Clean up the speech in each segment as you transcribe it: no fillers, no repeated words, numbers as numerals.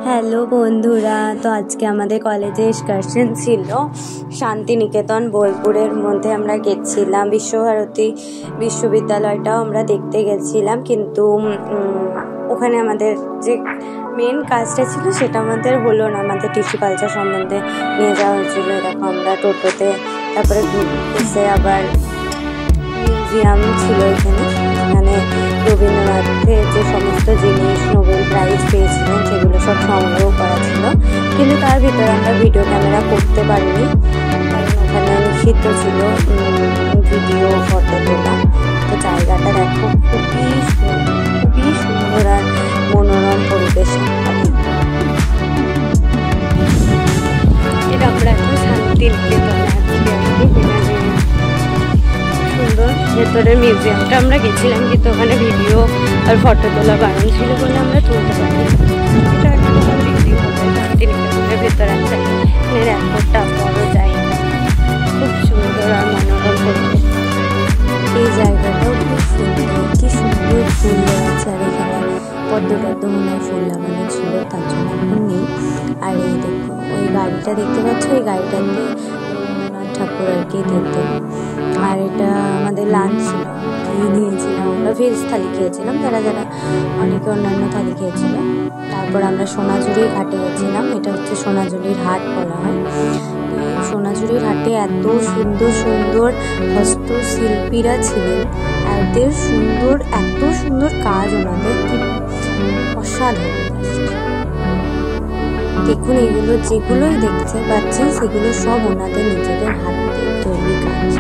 Hello বন্ধুরা, তো আজকে আমাদের কলেজে এক্সকারশন ছিল শান্তিনিকেতন বোলপুরের মধ্যে। আমরা গেছিলাম বিশ্বভারতী বিশ্ববিদ্যালয়টাও আমরা দেখতে গেছিলাম, কিন্তু ওখানে আমাদের যে মেন কাজটা ছিল সেটা আমাদের হলো না। আমাদের টিস্যু কালচার সম্বন্ধে নিয়ে যাওয়া হয়েছিল। এরকম আমরা টোটোতে, তারপরে এসে আবার মিউজিয়াম ছিল এখানে রবীন্দ্রনাথের যে সমস্ত জিনিস নোবেল প্রাইজ পেয়েছিলেন সেগুলো সব সংগ্রহ করা ছিল, কিন্তু তার ভিতরে আমরা ভিডিও ক্যামেরা করতে পারিনি, কারণ ওখানে নিষিদ্ধ ছিল ভিডিও ফটো তোলা। তো জায়গাটা দেখো, খুবই সুন্দর আর মনোরম পরিবেশ। এটা আমরা এখন শান্তিনিকেতনে সুন্দর ভেতরের মিউজিয়ামটা আমরা গেছিলাম, কিন্তু ওখানে ভিডিও আর ফটো তোলা বারণ ছিল বলে আমরা তুলতে পারি। এটা একটা ভিডিও শান্তিনিকেতনের ভেতরে একটা একটা বড় জায়গা, খুব সুন্দর আর মনোরম পরিবেশ। এই জায়গাটাও খুব সুন্দর, কি সুন্দর ফুল আছে, আর এখানে পদ্ম মনে হয় ফুল লাগানো ছিল, তার জন্য এখন নেই। আর এই দেখো ওই গাড়িটা দেখতে পাচ্ছ, ওই গাড়িটাতে রবীন্দ্রনাথ ঠাকুর আর কি দিতেন। আর এটা আমাদের লাঞ্চ ছিল, নিয়েছিলাম আমরা ভেজ থালি খেয়েছিলাম, যারা অনেকে অন্যান্য থালি খেয়েছিল। তারপর আমরা সোনাঝুরির ঘাটে গেছিলাম। এটা হচ্ছে সোনাঝুরির হাট বলা হয়। সোনাঝুরির হাটে এত সুন্দর হস্তশিল্পীরা ছিলেন, এত সুন্দর কাজ ওনাদের, কি অসাধারণ। দেখুন, এগুলো যেগুলোই দেখতে পাচ্ছি সেগুলো সব ওনাদের নিজেদের হাতে তৈরি কাজ।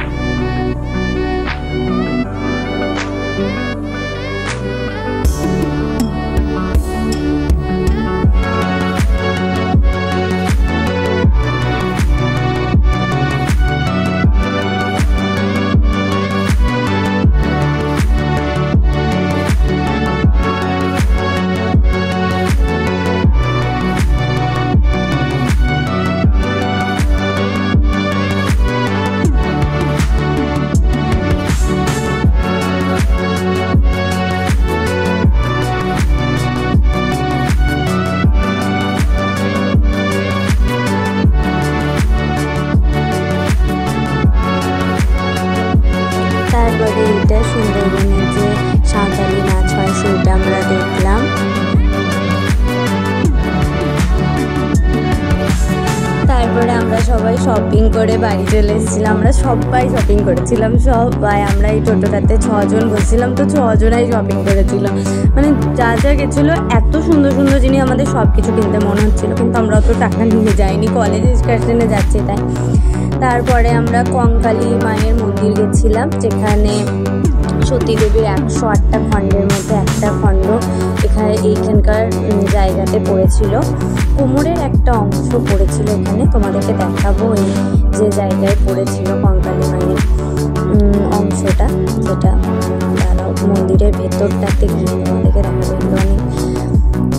তারপরে এটা সুন্দরবনের যে সাঁওতালি নাচ হয় সেটা আমরা দেখলাম। তারপরে আমরা সবাই শপিং করে বাড়ি চলে এসেছিলাম। আমরা সবাই শপিং করেছিলাম, সবাই। আমরা এই টোটোটাতে 6 জন বসছিলাম, তো 6 জনাই শপিং করেছিল। মানে যা গেছিলো, এত সুন্দর জিনিস, আমাদের সব কিছু কিনতে মনে হচ্ছিলো, কিন্তু আমরা অত টাকা নিয়ে যাইনি, কলেজ এক্সকারশনে যাচ্ছি তাই। তারপরে আমরা কঙ্কালী মায়ের মন্দির গেছিলাম, যেখানে সতীদেবীর 108টা খণ্ডের মধ্যে একটা খণ্ড এইখানকার জায়গাতে পড়েছিল। কোমরের একটা অংশ পড়েছিল এখানে, তোমাদেরকে দেখাবো এই যে জায়গায় পড়েছিল কঙ্কালী মায়ের অংশটা, যেটা মন্দিরের ভেতরটাতে গিয়ে তোমাদেরকে দেখাবো।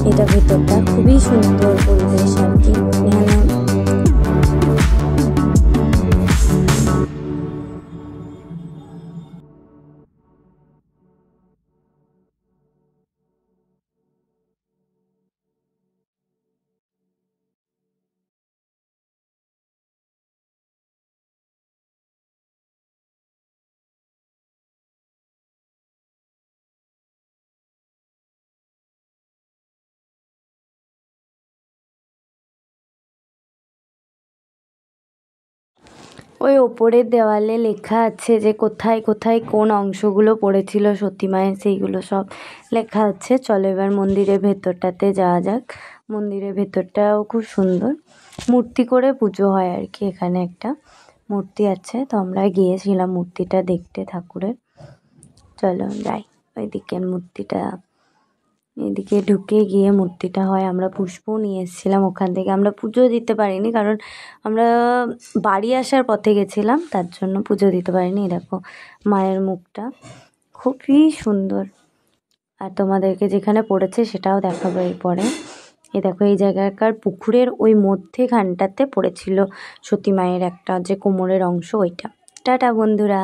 এটা ভেতরটা খুবই সুন্দর পরিবেশ আর কি। এখানে ওই ওপরের দেওয়ালে লেখা আছে যে কোথায় কোন অংশগুলো পড়েছিল সতী মায়ের, সেইগুলো সব লেখা আছে। চলো এবার মন্দিরের ভেতরটাতে যাওয়া যাক। মন্দিরের ভেতরটাও খুব সুন্দর, মূর্তি করে পুজো হয় আর কি। এখানে একটা মূর্তি আছে, তো আমরা গিয়েছিলাম মূর্তিটা দেখতে ঠাকুরের। চলো যাই ওইদিকের মূর্তিটা, এদিকে ঢুকে গিয়ে মূর্তিটা হয়। আমরা পুষ্পও নিয়ে এসেছিলাম ওখান থেকে। আমরা পুজো দিতে পারিনি, কারণ আমরা বাড়ি আসার পথে গেছিলাম, তার জন্য পুজো দিতে পারিনি। দেখো মায়ের মুখটা খুবই সুন্দর, আর তোমাদেরকে যেখানে পড়েছে সেটাও দেখাবো এরপরে। এই দেখো এই জায়গাকার পুকুরের ওই মধ্যেখানটাতে পড়েছিল সতী মায়ের একটা যে কোমরের অংশ, ওইটা। টাটা বন্ধুরা।